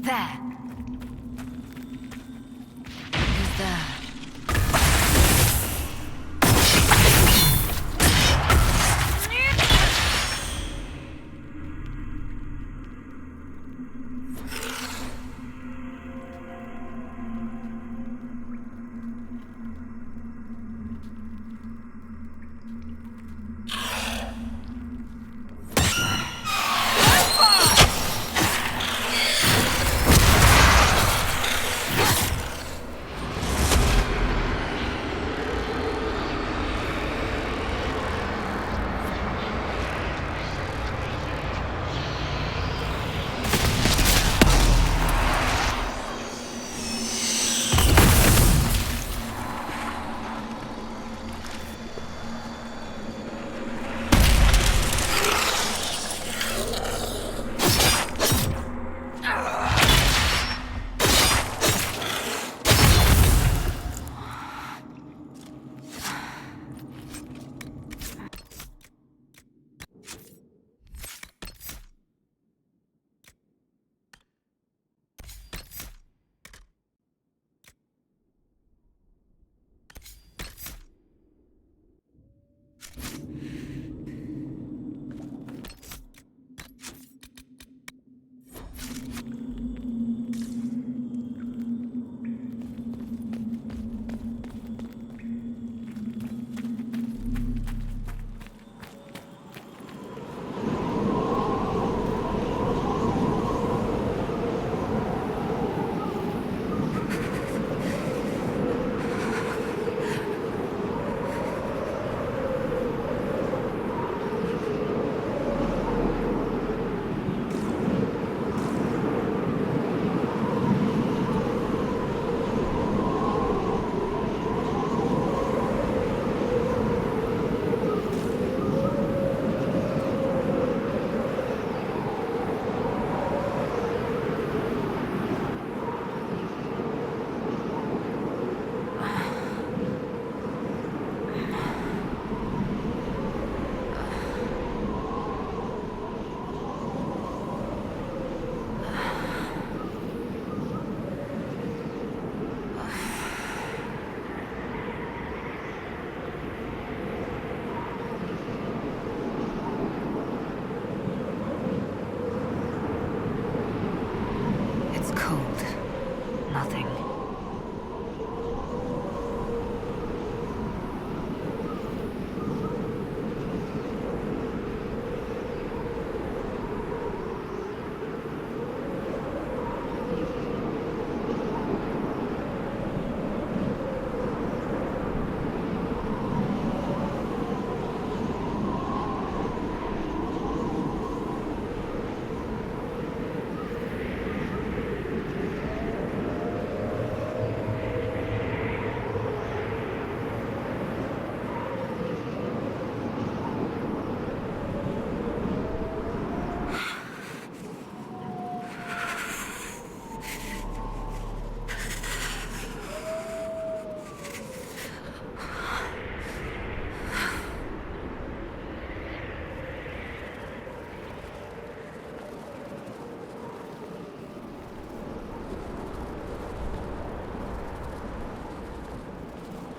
There. Who's there?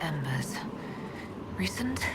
Embers. Recent?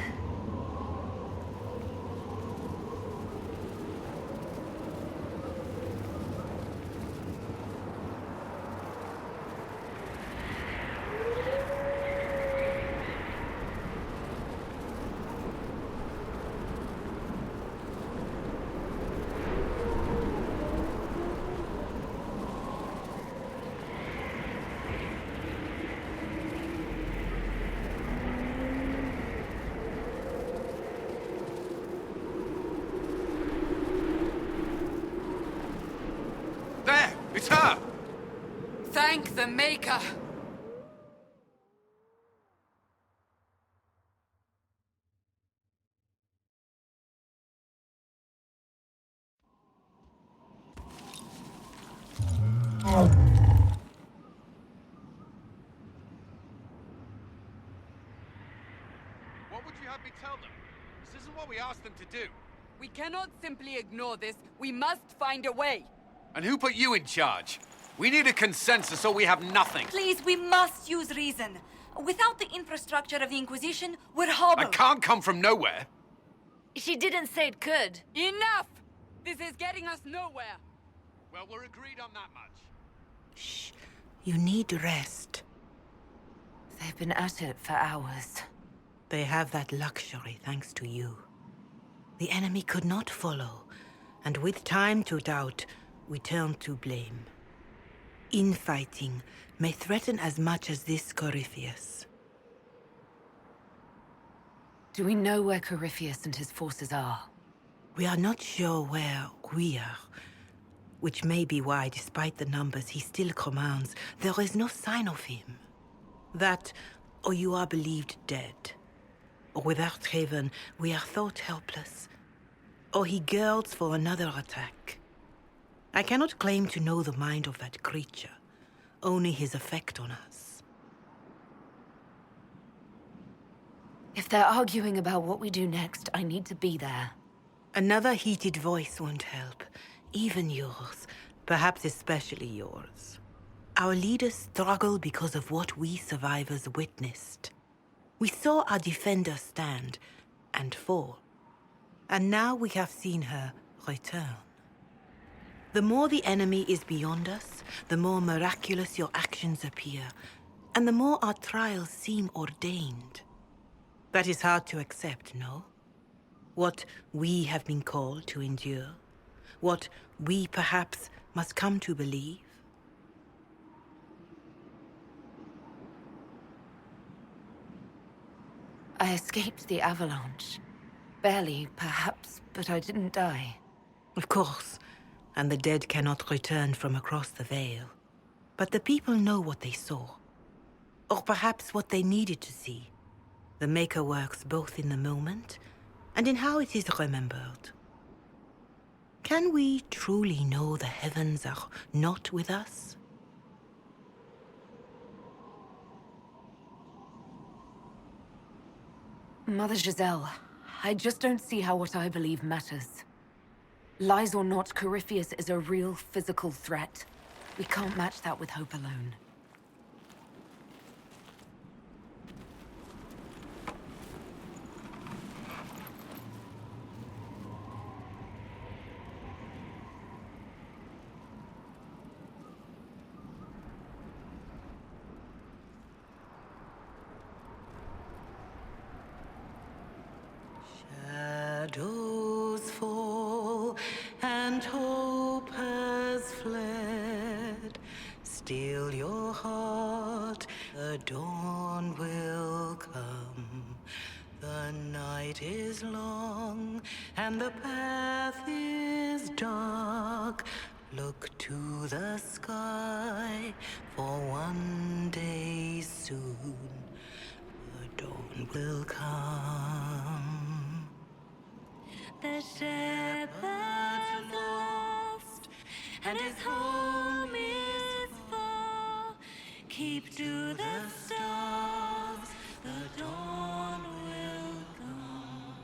Thank the Maker! What would you have me tell them? This isn't what we asked them to do. We cannot simply ignore this. We must find a way. And who put you in charge? We need a consensus or we have nothing. Please, we must use reason. Without the infrastructure of the Inquisition, we're hobbled. I can't come from nowhere. She didn't say it could. Enough! This is getting us nowhere. Well, we're agreed on that much. Shh. You need rest. They've been at it for hours. They have that luxury thanks to you. The enemy could not follow, and with time to doubt, we turn to blame. Infighting may threaten as much as this Corypheus. Do we know where Corypheus and his forces are? We are not sure where we are, which may be why, despite the numbers he still commands, there is no sign of him. That, or you are believed dead. Or without Haven, we are thought helpless. Or he girds for another attack. I cannot claim to know the mind of that creature, only his effect on us. If they're arguing about what we do next, I need to be there. Another heated voice won't help. Even yours. Perhaps especially yours. Our leaders struggle because of what we survivors witnessed. We saw our defender stand and fall. And now we have seen her return. The more the enemy is beyond us, the more miraculous your actions appear, and the more our trials seem ordained. That is hard to accept, no? What we have been called to endure, what we perhaps must come to believe. I escaped the avalanche. Barely, perhaps, but I didn't die. Of course, and the dead cannot return from across the veil. But the people know what they saw. Or perhaps what they needed to see. The Maker works both in the moment and in how it is remembered. Can we truly know the heavens are not with us? Mother Giselle, I just don't see how what I believe matters. Lies or not, Corypheus is a real physical threat. We can't match that with hope alone. Shadows fall and hope has fled. Still your heart, the dawn will come. The night is long and the path is dark. Look to the sky, for one day soon the dawn will come. The shepherd's lost, and his home is far. Keep to the stars, the dawn will come.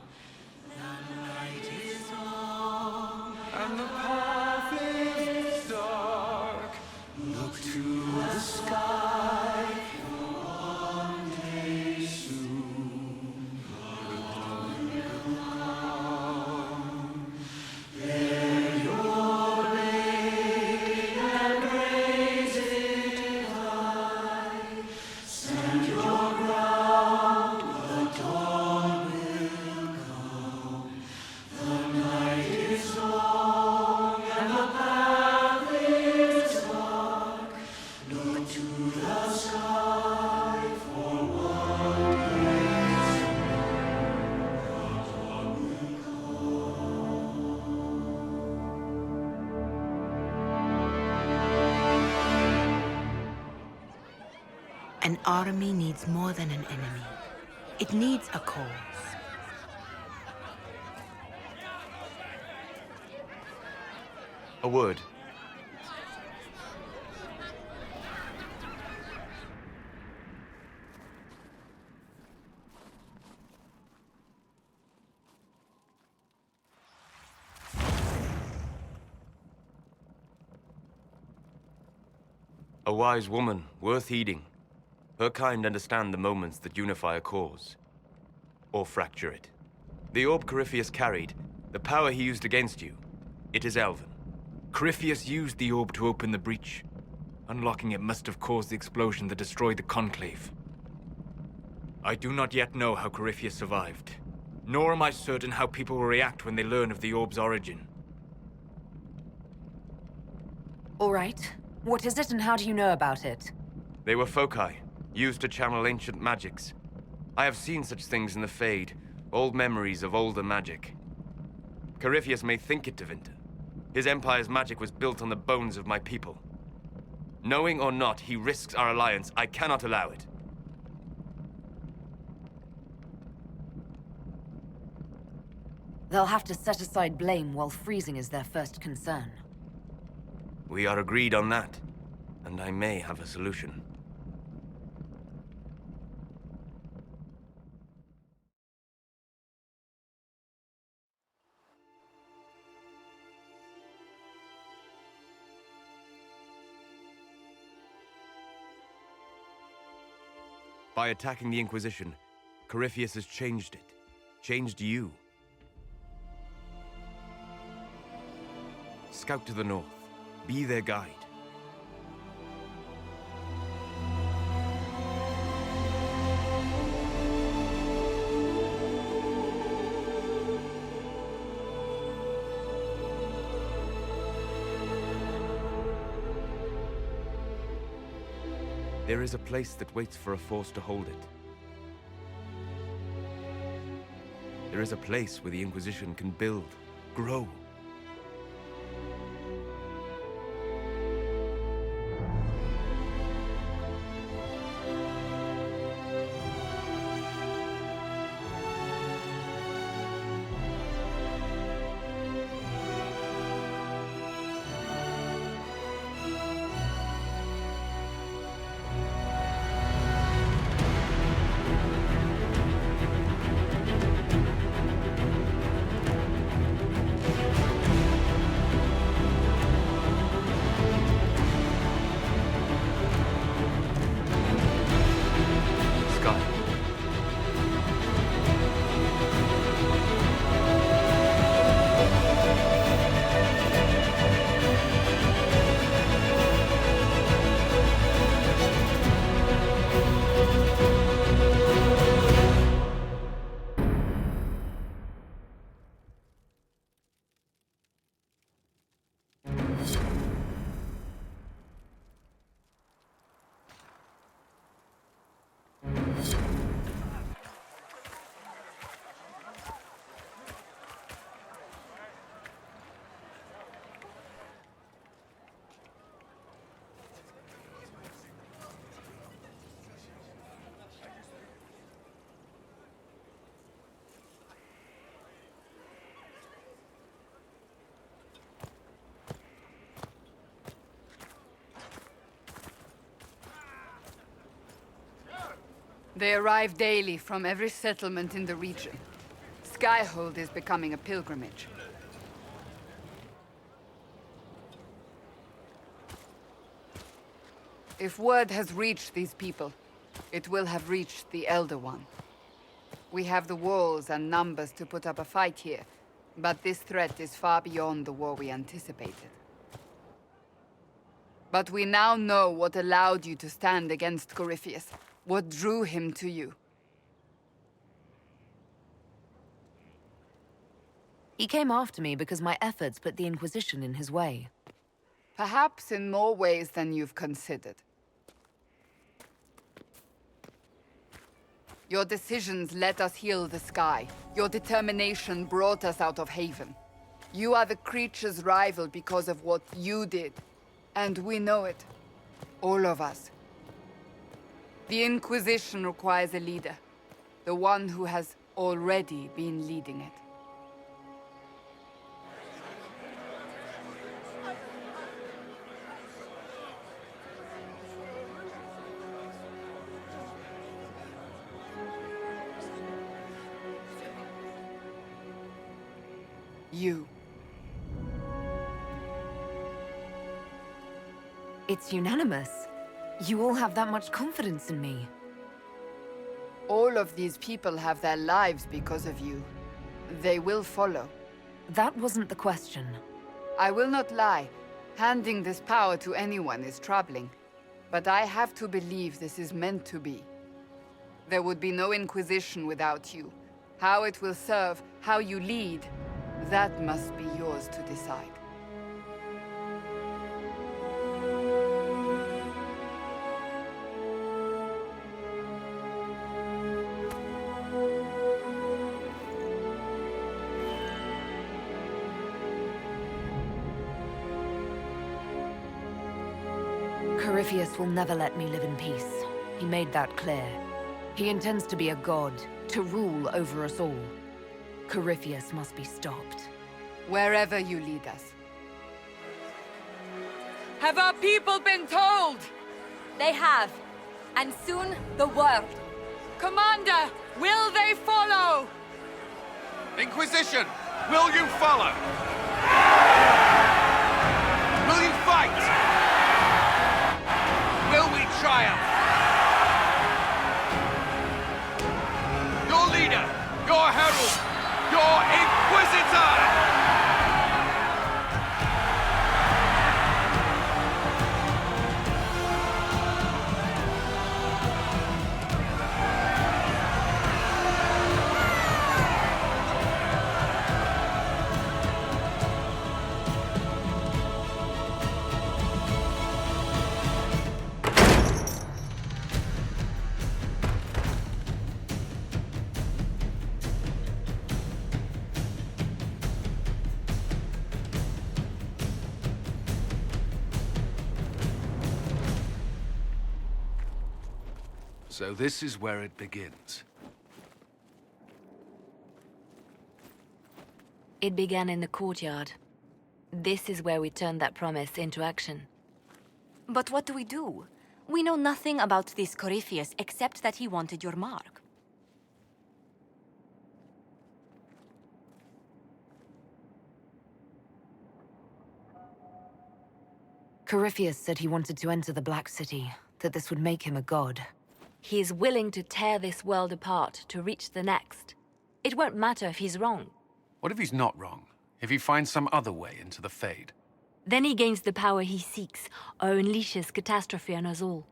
The night is long, And the path is dark. look to the sky. One day soon, the dawn will come. Bear your blade and raise it high. Stand your ground army needs more than an enemy. It needs a cause. A word. A wise woman, worth heeding. Her kind understand the moments that unify a cause. Or fracture it. The orb Corypheus carried, the power he used against you, it is Elven. Corypheus used the orb to open the breach. Unlocking it must have caused the explosion that destroyed the Conclave. I do not yet know how Corypheus survived, nor am I certain how people will react when they learn of the orb's origin. All right. What is it and how do you know about it? They were foci, used to channel ancient magics. I have seen such things in the Fade, old memories of older magic. Corypheus may think it Tevinter. His empire's magic was built on the bones of my people. Knowing or not, he risks our alliance. I cannot allow it. They'll have to set aside blame while freezing is their first concern. We are agreed on that, and I may have a solution. By attacking the Inquisition, Corypheus has changed it. Changed you. Scout to the north. Be their guide. There is a place that waits for a force to hold it. There is a place where the Inquisition can build, grow. They arrive daily from every settlement in the region. Skyhold is becoming a pilgrimage. If word has reached these people, it will have reached the Elder One. We have the walls and numbers to put up a fight here, but this threat is far beyond the war we anticipated. But we now know what allowed you to stand against Corypheus, what drew him to you. He came after me because my efforts put the Inquisition in his way. Perhaps in more ways than you've considered. Your decisions let us heal the sky. Your determination brought us out of Haven. You are the creature's rival because of what you did. And we know it. All of us. The Inquisition requires a leader. The one who has already been leading it. You. It's unanimous. You all have that much confidence in me. All of these people have their lives because of you. They will follow. That wasn't the question. I will not lie. Handing this power to anyone is troubling. But I have to believe this is meant to be. There would be no Inquisition without you. How it will serve, how you lead, that must be yours to decide. Corypheus will never let me live in peace. He made that clear. He intends to be a god, to rule over us all. Corypheus must be stopped. Wherever you lead us. Have our people been told? They have. And soon, the world. Commander, will they follow? Inquisition, will you follow? Will you fight? Will we triumph? Your leader, your herald, your Inquisitor! So this is where it begins. It began in the courtyard. This is where we turned that promise into action. But what do we do? We know nothing about this Corypheus except that he wanted your mark. Corypheus said he wanted to enter the Black City, that this would make him a god. He is willing to tear this world apart to reach the next. It won't matter if he's wrong. What if he's not wrong? If he finds some other way into the Fade? Then he gains the power he seeks, or unleashes catastrophe on us all.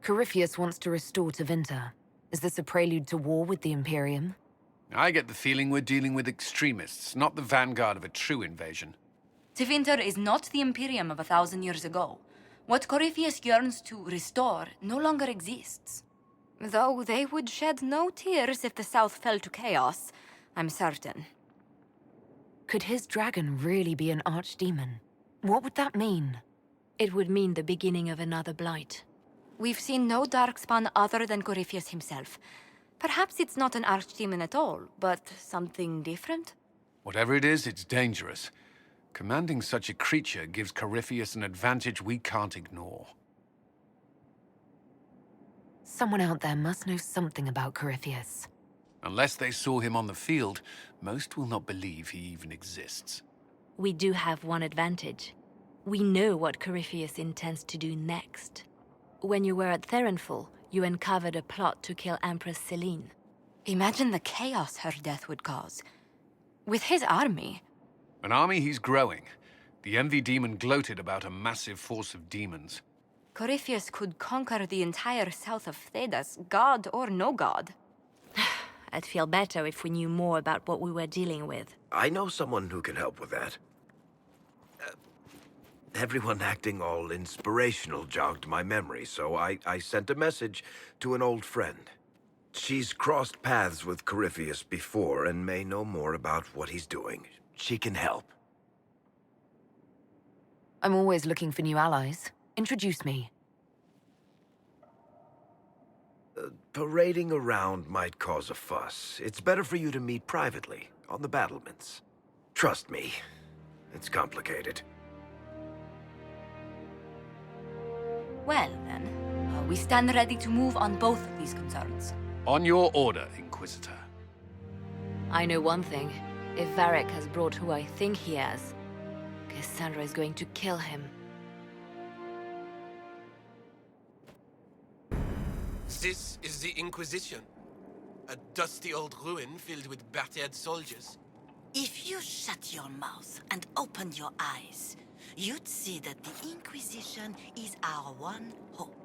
Corypheus wants to restore Tevinter. Is this a prelude to war with the Imperium? I get the feeling we're dealing with extremists, not the vanguard of a true invasion. Tevinter is not the Imperium of 1,000 years ago. What Corypheus yearns to restore no longer exists. Though they would shed no tears if the South fell to chaos, I'm certain. Could his dragon really be an archdemon? What would that mean? It would mean the beginning of another blight. We've seen no darkspawn other than Corypheus himself. Perhaps it's not an archdemon at all, but something different? Whatever it is, it's dangerous. Commanding such a creature gives Corypheus an advantage we can't ignore. Someone out there must know something about Corypheus. Unless they saw him on the field, most will not believe he even exists. We do have one advantage. We know what Corypheus intends to do next. When you were at Therenfall, you uncovered a plot to kill Empress Celine. Imagine the chaos her death would cause. With his army. An army he's growing. The Envy Demon gloated about a massive force of demons. Corypheus could conquer the entire south of Thedas, god or no god. I'd feel better if we knew more about what we were dealing with. I know someone who can help with that. Everyone acting all inspirational jogged my memory, so I sent a message to an old friend. She's crossed paths with Corypheus before and may know more about what he's doing. She can help. I'm always looking for new allies. Introduce me. Parading around might cause a fuss. It's better for you to meet privately, on the battlements. Trust me, it's complicated. Well, then, we stand ready to move on both of these concerns. On your order, Inquisitor. I know one thing. If Varric has brought who I think he has, Cassandra is going to kill him. This is the Inquisition. A dusty old ruin filled with battered soldiers. If you shut your mouth and opened your eyes, you'd see that the Inquisition is our one hope.